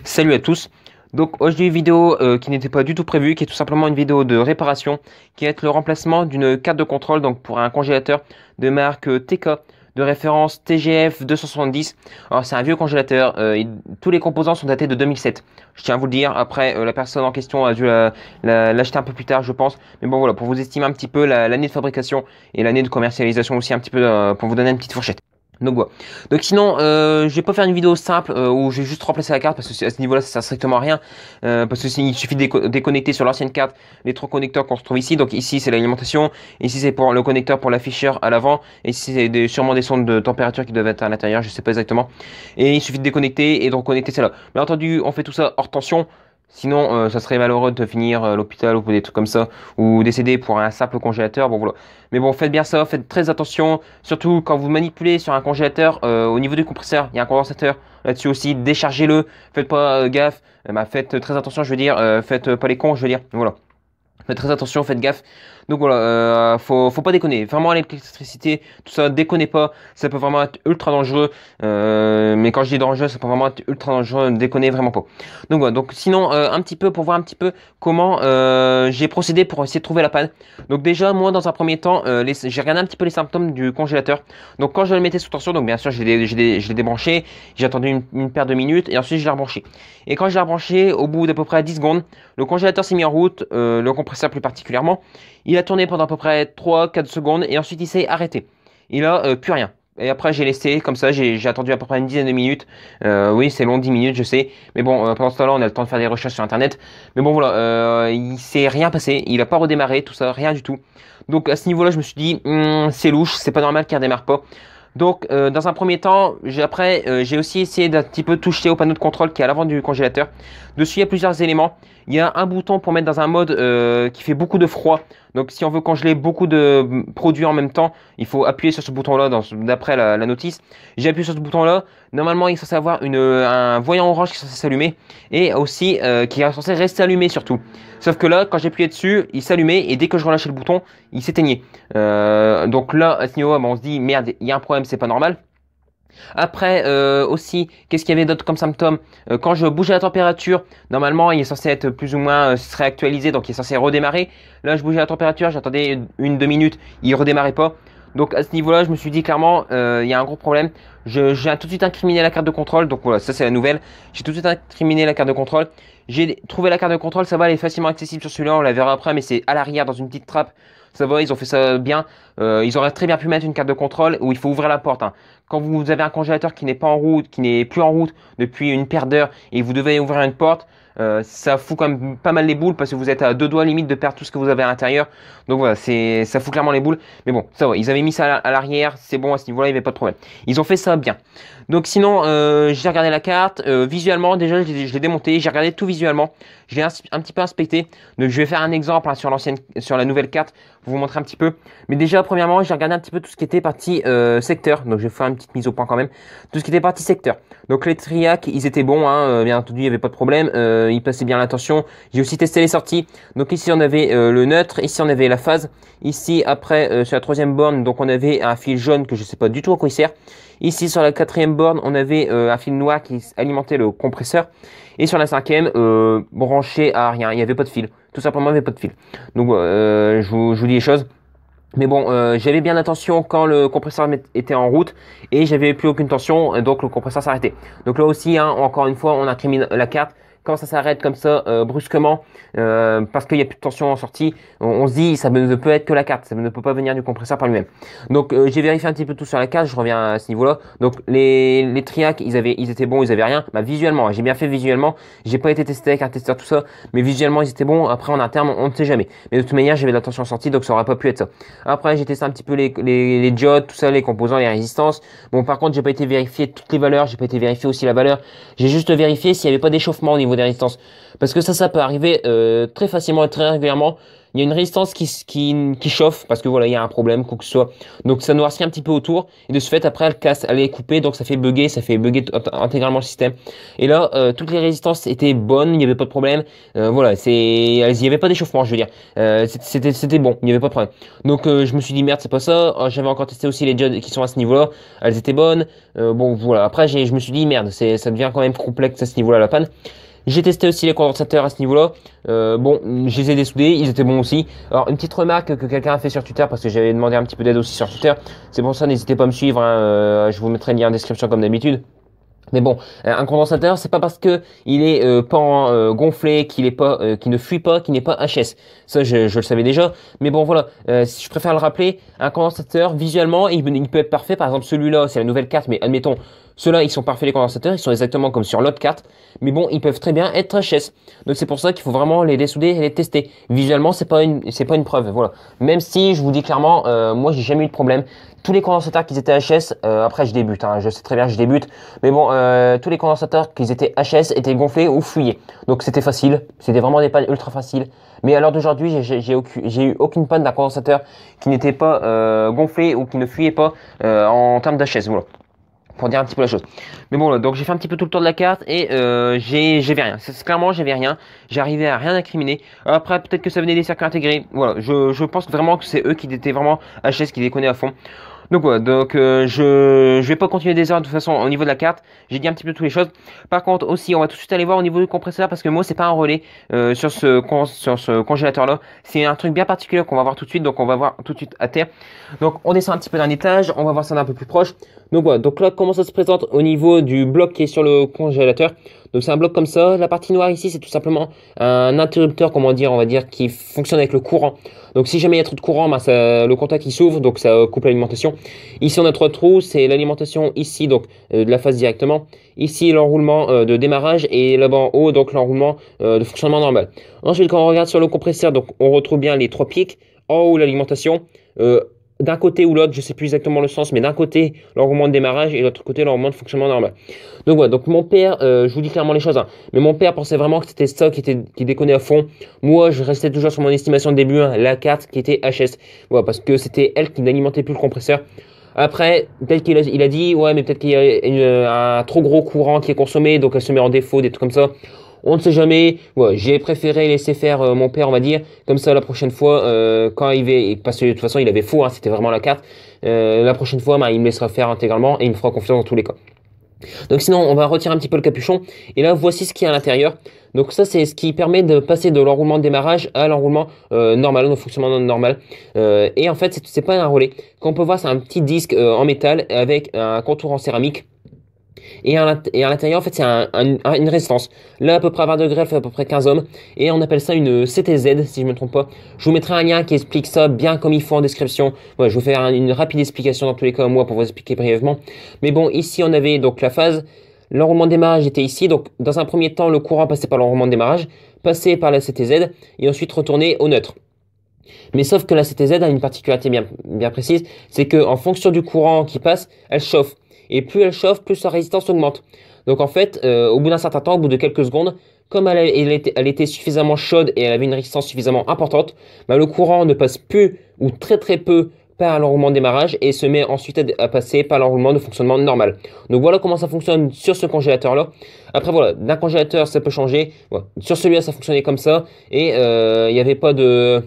Salut à tous. Donc aujourd'hui une vidéo qui n'était pas du tout prévue, qui est tout simplement une vidéo de réparation, qui va être le remplacement d'une carte de contrôle donc pour un congélateur de marque TK de référence TGF 270. Alors c'est un vieux congélateur, tous les composants sont datés de 2007. Je tiens à vous le dire. Après la personne en question a dû l'acheter un peu plus tard je pense. Mais bon voilà, pour vous estimer un petit peu l'année de fabrication et l'année de commercialisation aussi un petit peu pour vous donner une petite fourchette. Donc voilà. Donc sinon, je vais pas faire une vidéo simple où je vais juste remplacer la carte parce que à ce niveau-là, ça sert strictement à rien. Parce que il suffit de déconnecter sur l'ancienne carte les trois connecteurs qu'on se trouve ici. Donc ici c'est l'alimentation, ici c'est pour le connecteur pour l'afficheur à l'avant, et ici c'est sûrement des sondes de température qui doivent être à l'intérieur, je sais pas exactement. Et il suffit de déconnecter et de reconnecter celle-là. Bien entendu, on fait tout ça hors tension. Sinon, ça serait malheureux de finir à l'hôpital ou des trucs comme ça, ou décéder pour un simple congélateur. Bon voilà. Mais bon, faites bien ça, faites très attention, surtout quand vous manipulez sur un congélateur. Au niveau du compresseur, il y a un condensateur là-dessus aussi. Déchargez-le, faites pas gaffe. Faites très attention, je veux dire, faites pas les cons, je veux dire. Voilà. Faites très attention, faites gaffe. Donc voilà, faut pas déconner. Vraiment, l'électricité, tout ça, déconnez pas. Ça peut vraiment être ultra dangereux. Mais quand je dis dangereux, ça peut vraiment être ultra dangereux. Ne déconnez vraiment pas. Donc voilà, donc sinon, un petit peu pour voir un petit peu comment j'ai procédé pour essayer de trouver la panne. Donc déjà, moi, dans un premier temps, j'ai regardé un petit peu les symptômes du congélateur. Donc quand je le mettais sous tension, donc bien sûr, je l'ai débranché. J'ai attendu une paire de minutes et ensuite je l'ai rebranché. Et quand je l'ai rebranché, au bout d'à peu près 10 secondes, le congélateur s'est mis en route, le compresseur plus particulièrement. Il a tourné pendant à peu près 3-4 secondes et ensuite il s'est arrêté. Il a plus rien. Et après j'ai laissé comme ça, j'ai attendu à peu près une dizaine de minutes. Oui, c'est long, 10 minutes, je sais. Mais bon, pendant ce temps-là, on a le temps de faire des recherches sur internet. Mais bon, voilà, il s'est rien passé. Il a pas redémarré, tout ça, rien du tout. Donc à ce niveau-là, je me suis dit, c'est louche, c'est pas normal qu'il redémarre pas. Donc, dans un premier temps, j'ai aussi essayé d'un petit peu toucher au panneau de contrôle qui est à l'avant du congélateur. Dessus, il y a plusieurs éléments. Il y a un bouton pour mettre dans un mode qui fait beaucoup de froid. Donc, si on veut congeler beaucoup de produits en même temps, il faut appuyer sur ce bouton-là d'après la notice. J'ai appuyé sur ce bouton-là. Normalement, il est censé avoir un voyant orange qui est censé s'allumer et aussi qui est censé rester allumé surtout. Sauf que là, quand j'ai appuyé dessus, il s'allumait et dès que je relâchais le bouton, il s'éteignait. Donc là, à ce niveau-là, on se dit merde, il y a un problème, c'est pas normal. Après aussi, qu'est-ce qu'il y avait d'autre comme symptômes? Quand je bougeais la température, normalement il est censé être plus ou moins réactualisé, donc il est censé redémarrer. Là je bougeais la température, j'attendais 1-2 minutes, il redémarrait pas. Donc à ce niveau-là, je me suis dit clairement, il y a un gros problème. J'ai tout de suite incriminé la carte de contrôle, donc voilà, ça c'est la nouvelle. J'ai tout de suite incriminé la carte de contrôle. J'ai trouvé la carte de contrôle, ça va, elle est facilement accessible sur celui-là, on la verra après, mais c'est à l'arrière dans une petite trappe. Ça va, ils ont fait ça bien. Ils auraient très bien pu mettre une carte de contrôle où il faut ouvrir la porte. Hein. Quand vous avez un congélateur qui n'est pas en route, qui n'est plus en route depuis une paire d'heures et vous devez ouvrir une porte, ça fout quand même pas mal les boules parce que vous êtes à deux doigts limite de perdre tout ce que vous avez à l'intérieur. Donc voilà, ça fout clairement les boules. Mais bon, ça va, ils avaient mis ça à l'arrière, c'est bon à ce niveau-là, il n'y avait pas de problème. Ils ont fait ça bien. Donc sinon, j'ai regardé la carte, visuellement déjà je l'ai démonté, j'ai regardé tout visuellement, je l'ai un petit peu inspecté. Donc je vais faire un exemple hein, sur la nouvelle carte pour vous montrer un petit peu. Mais déjà premièrement, j'ai regardé un petit peu tout ce qui était partie secteur. Donc je vais faire une petite mise au point quand même. Tout ce qui était partie secteur. Donc les triacs, ils étaient bons, hein, bien entendu, il n'y avait pas de problème. Ils passaient bien la tension. J'ai aussi testé les sorties. Donc ici on avait le neutre, ici on avait la phase. Ici après sur la troisième borne, donc on avait un fil jaune que je sais pas du tout à quoi il sert. Ici sur la quatrième borne, on avait un fil noir qui alimentait le compresseur. Et sur la cinquième, branché à rien, il n'y avait pas de fil. Tout simplement, il n'y avait pas de fil. Donc je vous dis les choses. Mais bon, j'avais bien attention quand le compresseur était en route et j'avais plus aucune tension, donc le compresseur s'arrêtait. Donc là aussi, hein, encore une fois, on incrimine la carte. Quand ça s'arrête comme ça brusquement, parce qu'il n'y a plus de tension en sortie, on se dit ça ne peut être que la carte, ça ne peut pas venir du compresseur par lui-même. Donc j'ai vérifié un petit peu tout sur la carte, je reviens à ce niveau-là. Donc les triacs, ils étaient bons, ils avaient rien. Bah visuellement, j'ai bien fait visuellement. J'ai pas été testé avec un testeur tout ça, mais visuellement ils étaient bons. Après en interne, on ne sait jamais. Mais de toute manière, j'avais de la tension en sortie, donc ça aurait pas pu être ça. Après j'ai testé un petit peu les diodes, tout ça, les composants, les résistances. Bon par contre, j'ai pas été vérifié toutes les valeurs, j'ai pas été vérifié aussi la valeur. J'ai juste vérifié s'il y avait pas d'échauffement au niveau des résistances. Parce que ça peut arriver très facilement et très régulièrement. il y a une résistance qui chauffe parce que voilà, il y a un problème, quoi que ce soit. Donc ça noircit un petit peu autour et de ce fait, après, elle casse, elle est coupée, donc ça fait bugger intégralement le système. Et là, toutes les résistances étaient bonnes, il n'y avait pas de problème. Voilà, il n'y avait pas d'échauffement, je veux dire. C'était bon, il n'y avait pas de problème. Donc je me suis dit merde, c'est pas ça. J'avais encore testé aussi les diodes qui sont à ce niveau-là, elles étaient bonnes. Bon voilà, après je me suis dit merde, ça devient quand même complexe à ce niveau-là la panne. J'ai testé aussi les condensateurs à ce niveau-là. Bon, je les ai dessoudés, ils étaient bons aussi. Alors, une petite remarque que quelqu'un a fait sur Twitter, parce que j'avais demandé un petit peu d'aide aussi sur Twitter. C'est pour ça, n'hésitez pas à me suivre. Hein, je vous mettrai le lien en description comme d'habitude. Mais bon, un condensateur, c'est pas parce que il est pas gonflé, qu'il ne fuit pas, qu'il n'est pas HS. Ça, je le savais déjà. Mais bon, voilà, je préfère le rappeler. Un condensateur, visuellement, il peut être parfait. Par exemple, celui-là, c'est la nouvelle carte, mais admettons, ceux-là, ils sont parfaits les condensateurs. Ils sont exactement comme sur l'autre carte. Mais bon, ils peuvent très bien être HS. Donc c'est pour ça qu'il faut vraiment les dessouder et les tester. Visuellement, c'est pas une preuve. Voilà. Même si je vous dis clairement, moi, j'ai jamais eu de problème. Tous les condensateurs qui étaient HS, après je débute, hein, je sais très bien que je débute, mais bon, tous les condensateurs qui étaient HS étaient gonflés ou fouillés. Donc c'était facile, c'était vraiment des pannes ultra faciles. Mais à l'heure d'aujourd'hui, j'ai eu aucune panne d'un condensateur qui n'était pas gonflé ou qui ne fuyait pas en termes d'HS, voilà. Pour dire un petit peu la chose. Mais bon, là, donc j'ai fait un petit peu tout le tour de la carte et j'avais rien. Clairement, j'avais rien. J'arrivais à rien incriminer. Après, peut-être que ça venait des circuits intégrés. Voilà, je pense vraiment que c'est eux qui étaient vraiment HS, qui déconnaient à fond. Donc voilà, donc je vais pas continuer des heures de toute façon au niveau de la carte. J'ai dit un petit peu toutes les choses. Par contre aussi, on va tout de suite aller voir au niveau du compresseur parce que moi c'est pas un relais sur ce congélateur là. C'est un truc bien particulier qu'on va voir tout de suite. Donc on va voir tout de suite à terre. Donc on descend un petit peu d'un étage, on va voir ça d'un peu plus proche. Donc voilà, donc là comment ça se présente au niveau du bloc qui est sur le congélateur. Donc c'est un bloc comme ça. La partie noire ici c'est tout simplement un interrupteur, comment dire, on va dire, qui fonctionne avec le courant. Donc si jamais il y a trop de courant, bah, le contact il s'ouvre, donc ça coupe l'alimentation. Ici on a trois trous, c'est l'alimentation ici, donc de la phase directement. Ici l'enroulement de démarrage et là-bas en haut, donc l'enroulement de fonctionnement normal. Ensuite quand on regarde sur le compresseur, donc on retrouve bien les trois pics. En haut l'alimentation, d'un côté ou l'autre, je sais plus exactement le sens, mais d'un côté l'enroulement de démarrage et de l'autre côté l'enroulement de fonctionnement normal. Donc voilà, donc mon père, je vous dis clairement les choses, hein, mais mon père pensait vraiment que c'était ça qui déconnait à fond. Moi, je restais toujours sur mon estimation de début, hein, la carte qui était HS. Voilà, parce que c'était elle qui n'alimentait plus le compresseur. Après, peut-être qu'il a dit, ouais, mais peut-être qu'il y a un trop gros courant qui est consommé, donc elle se met en défaut, des trucs comme ça. On ne sait jamais. Ouais, j'ai préféré laisser faire mon père, on va dire. Comme ça, la prochaine fois, quand il va, parce que de toute façon, il avait faux, hein, c'était vraiment la carte. La prochaine fois, bah, il me laissera faire intégralement et il me fera confiance dans tous les cas. Donc sinon, on va retirer un petit peu le capuchon. Et là, voici ce qu'il y a à l'intérieur. Donc ça, c'est ce qui permet de passer de l'enroulement de démarrage à l'enroulement normal, au fonctionnement normal. Et en fait, c'est pas un relais. Comme on peut voir, c'est un petit disque en métal avec un contour en céramique. Et à l'intérieur, en fait, c'est une résistance. Là, à peu près à 20 degrés, elle fait à peu près 15 ohms. Et on appelle ça une CTZ, si je ne me trompe pas. Je vous mettrai un lien qui explique ça bien comme il faut en description. Ouais, je vais vous faire une rapide explication dans tous les cas, moi, pour vous expliquer brièvement. Mais bon, ici, on avait donc la phase. L'enroulement de démarrage était ici. Donc, dans un premier temps, le courant passait par l'enroulement de démarrage, passait par la CTZ, et ensuite retournait au neutre. Mais sauf que la CTZ a une particularité bien précise, c'est que en fonction du courant qui passe, elle chauffe. Et plus elle chauffe, plus sa résistance augmente. Donc en fait, au bout d'un certain temps, au bout de quelques secondes, comme elle était suffisamment chaude et elle avait une résistance suffisamment importante, bah, le courant ne passe plus ou très très peu par l'enroulement de démarrage et se met ensuite à passer par l'enroulement de fonctionnement normal. Donc voilà comment ça fonctionne sur ce congélateur-là. Après voilà, d'un congélateur ça peut changer. Voilà. Sur celui-là ça fonctionnait comme ça et il n'y avait pas de...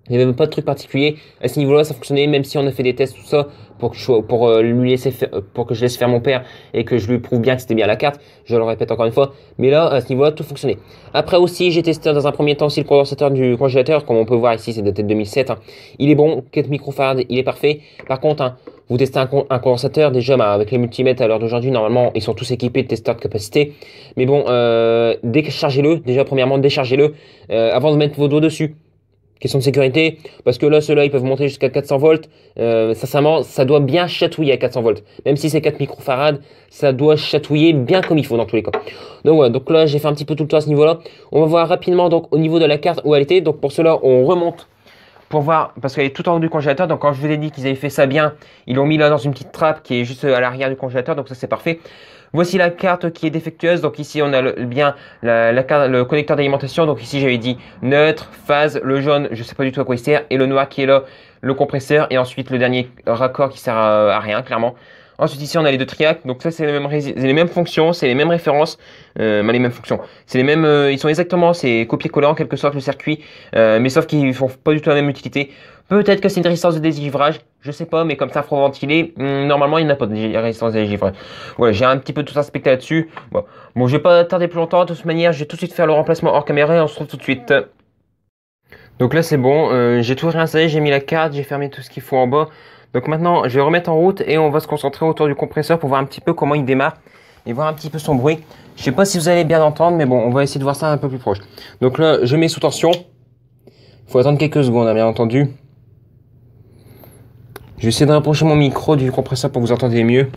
Il n'y avait même pas de truc particulier. À ce niveau-là, ça fonctionnait, même si on a fait des tests, tout ça, pour que je laisse faire mon père et que je lui prouve bien que c'était bien la carte. Je le répète encore une fois. Mais là, à ce niveau-là, tout fonctionnait. Après aussi, j'ai testé dans un premier temps aussi le condensateur du congélateur. Comme on peut voir ici, c'est daté de 2007. Hein. Il est bon, 4 microfarads, il est parfait. Par contre, hein, vous testez un condensateur, déjà, bah, avec les multimètres à l'heure d'aujourd'hui, normalement, ils sont tous équipés de testeurs de capacité. Mais bon, déchargez-le. Déjà, premièrement, déchargez-le avant de mettre vos doigts dessus. Question de sécurité, parce que là, ceux-là, ils peuvent monter jusqu'à 400 volts. Sincèrement, ça doit bien chatouiller à 400 volts. Même si c'est 4 microfarads, ça doit chatouiller bien comme il faut dans tous les cas. Donc voilà, donc là, j'ai fait un petit peu tout le temps à ce niveau-là. On va voir rapidement donc au niveau de la carte où elle était. Donc pour cela, on remonte pour voir, parce qu'elle est tout en haut du congélateur. Donc quand je vous ai dit qu'ils avaient fait ça bien, ils l'ont mis là dans une petite trappe qui est juste à l'arrière du congélateur. Donc ça, c'est parfait. Voici la carte qui est défectueuse. Donc ici, on a bien le connecteur d'alimentation. Donc ici, j'avais dit neutre, phase, le jaune, je ne sais pas du tout à quoi il sert, et le noir qui est là, le compresseur, et ensuite le dernier raccord qui sert à rien, clairement. Ensuite, ici, on a les deux triacs. Donc ça, c'est les mêmes fonctions, c'est les mêmes références, les mêmes fonctions. C'est les mêmes, ils sont exactement, c'est copier-coller en quelque sorte le circuit, mais sauf qu'ils font pas du tout la même utilité. Peut-être que c'est une résistance de désgivrage, je sais pas, mais comme ça, faut ventiler. Normalement, il n'y a pas de résistance de désgivrage. Voilà, j'ai un petit peu tout inspecté là-dessus. Bon, je vais pas tarder plus longtemps. De toute manière, je vais tout de suite faire le remplacement hors caméra et on se retrouve tout de suite. Donc là, c'est bon. J'ai tout réinstallé, j'ai mis la carte, j'ai fermé tout ce qu'il faut en bas. Donc maintenant, je vais remettre en route et on va se concentrer autour du compresseur pour voir un petit peu comment il démarre et voir un petit peu son bruit. Je sais pas si vous allez bien entendre, mais bon, on va essayer de voir ça un peu plus proche. Donc là, je mets sous tension. Il faut attendre quelques secondes, hein, bien entendu. Je vais essayer de rapprocher mon micro du compresseur pour que vous entendiez mieux.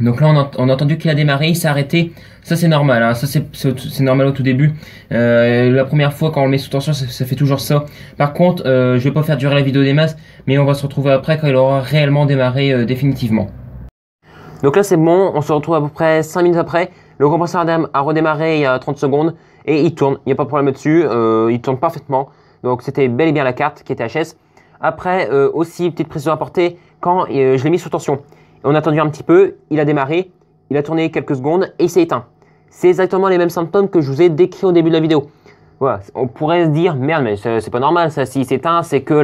Donc là, on a entendu qu'il a démarré, il s'est arrêté. Ça, c'est normal, hein. Ça, c'est normal au tout début. La première fois, quand on le met sous tension, ça fait toujours ça. Par contre, je vais pas faire durer la vidéo des masses, mais on va se retrouver après quand il aura réellement démarré définitivement. Donc là, c'est bon. On se retrouve à peu près 5 minutes après. Le compresseur a redémarré il y a 30 secondes. Et il tourne, il n'y a pas de problème dessus, il tourne parfaitement. Donc c'était bel et bien la carte qui était HS. Après, aussi, petite précision à apporter, quand je l'ai mis sous tension, on a attendu un petit peu, il a démarré, il a tourné quelques secondes et il s'est éteint. C'est exactement les mêmes symptômes que je vous ai décrits au début de la vidéo. Voilà, on pourrait se dire, merde, mais c'est pas normal, ça, s'il s'éteint, c'est que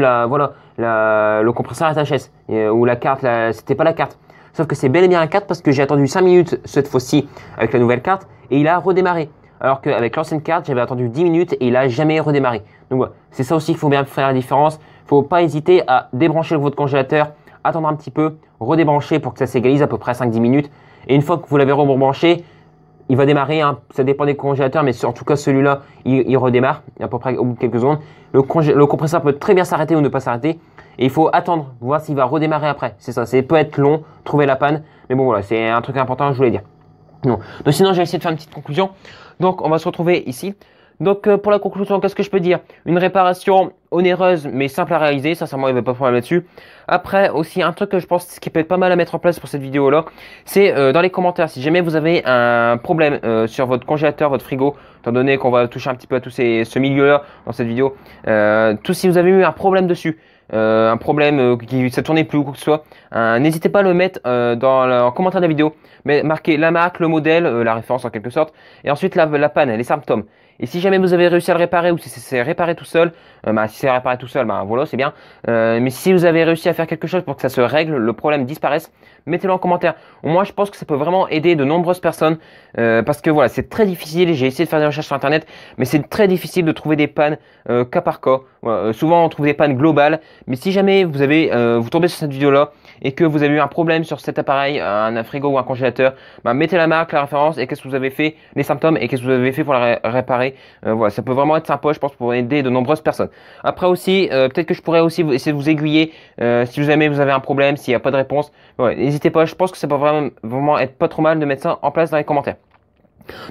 le compresseur est HS, ou la carte, c'était pas la carte. Sauf que c'est bel et bien la carte parce que j'ai attendu 5 minutes cette fois-ci avec la nouvelle carte et il a redémarré. Alors qu'avec l'ancienne carte, j'avais attendu 10 minutes et il n'a jamais redémarré. Donc voilà, c'est ça aussi qu'il faut bien faire la différence. Il ne faut pas hésiter à débrancher votre congélateur, attendre un petit peu, redébrancher pour que ça s'égalise à peu près 5-10 minutes. Et une fois que vous l'avez rebranché, il va démarrer, hein. Ça dépend des congélateurs, mais en tout cas celui-là, il redémarre à peu près au bout de quelques secondes. Le compresseur peut très bien s'arrêter ou ne pas s'arrêter. Et il faut attendre, voir s'il va redémarrer après. C'est ça, ça peut être long, trouver la panne. Mais bon voilà, c'est un truc important, je voulais dire. Non. Donc sinon, j'ai essayé de faire une petite conclusion. Donc on va se retrouver ici. Donc pour la conclusion, qu'est-ce que je peux dire? Une réparation onéreuse mais simple à réaliser, sincèrement il n'y avait pas de problème là-dessus. Après aussi un truc que je pense qui peut être pas mal à mettre en place pour cette vidéo là, c'est dans les commentaires, si jamais vous avez un problème sur votre congélateur, votre frigo, étant donné qu'on va toucher un petit peu à tout ce milieu là dans cette vidéo, si vous avez eu un problème dessus, un problème qui ne tournait plus ou quoi que ce soit, n'hésitez pas à le mettre en commentaire de la vidéo, mais marquez la marque, le modèle, la référence en quelque sorte, et ensuite la panne, les symptômes. Et si jamais vous avez réussi à le réparer ou si c'est réparé tout seul, si c'est réparé tout seul, voilà, c'est bien. Mais si vous avez réussi à faire quelque chose pour que ça se règle, le problème disparaisse, mettez-le en commentaire. Moi, je pense que ça peut vraiment aider de nombreuses personnes parce que voilà, c'est très difficile. J'ai essayé de faire des recherches sur internet, mais c'est très difficile de trouver des pannes cas par cas. Voilà, souvent, on trouve des pannes globales. Mais si jamais vous tombez sur cette vidéo-là et que vous avez eu un problème sur cet appareil, un frigo ou un congélateur, mettez la marque, la référence et qu'est-ce que vous avez fait, les symptômes et qu'est-ce que vous avez fait pour la réparer. Voilà, ça peut vraiment être sympa, je pense, pour aider de nombreuses personnes. Après aussi, peut-être que je pourrais aussi essayer de vous aiguiller si jamais vous avez un problème, s'il n'y a pas de réponse. Ouais, n'hésitez pas, je pense que ça peut vraiment être pas trop mal de mettre ça en place dans les commentaires.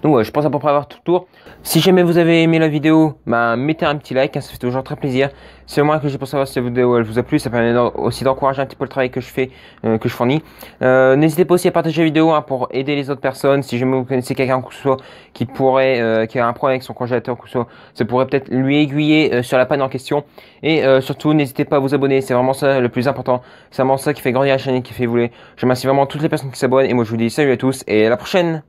Donc ouais, je pense à peu près avoir tout le tour. Si jamais vous avez aimé la vidéo, mettez un petit like, hein, ça fait toujours très plaisir. C'est moi que j'ai pour savoir si cette vidéo elle vous a plu, ça permet aussi d'encourager un petit peu le travail que je fais, que je fournis. N'hésitez pas aussi à partager la vidéo pour aider les autres personnes. Si jamais vous connaissez quelqu'un qui qui a un problème avec son congélateur, ça pourrait peut-être lui aiguiller sur la panne en question. Et surtout, n'hésitez pas à vous abonner, c'est vraiment ça le plus important. C'est vraiment ça qui fait grandir la chaîne et qui fait évoluer. Je remercie vraiment toutes les personnes qui s'abonnent et moi je vous dis salut à tous et à la prochaine.